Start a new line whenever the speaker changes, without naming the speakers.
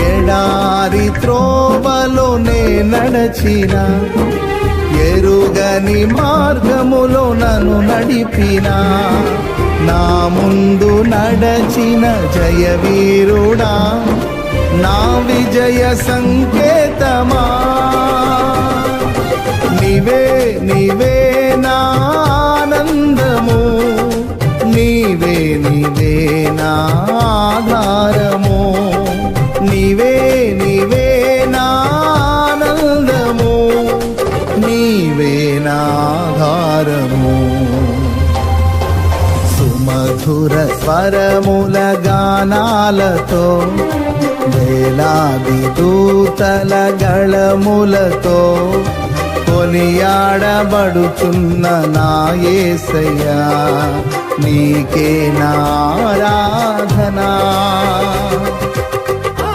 ఎడారి త్రోవలో నే నడచిన, ఎరుగని మార్గములో నన్ను నడిపిన, నా ముందు నడచిన జయవీరుడా, నా విజయ సంకేతమా. నీవే నీవే నా ఆనందము, నీవే నీవే నా ఆధారము, నీవే నీవే నా ఆనందము, నీవే నా ఆధారము. సుమధుర స్వరముల గానాలతో, వేలాది దూతల గళములతో కొనియాడబడుచున్న నా యేసయ్యా, నీకే నా ఆరాధన.